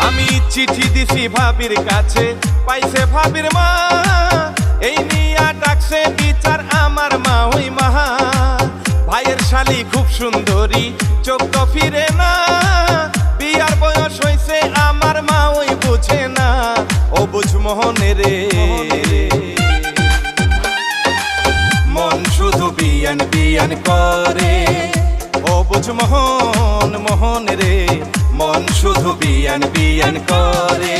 আমি চিঠি দিছি ভাবির কাছে, পাইছে ভাবির মা, এই নিয়া ডাকছে বিচার আমার মা ওই মাহা। ভাইয়ের শালি খুব সুন্দরী, চোখ তো ফিরে না, বিয়ার বয়স হইছে আমার মা ওই বুঝে না, ও বুঝ মোহনে রে। মন শুধু বিয়ান বিয়ান করে, ও বুঝ মোহন মোহন রে, মন শুধু বিয়ান বিয়ান করে।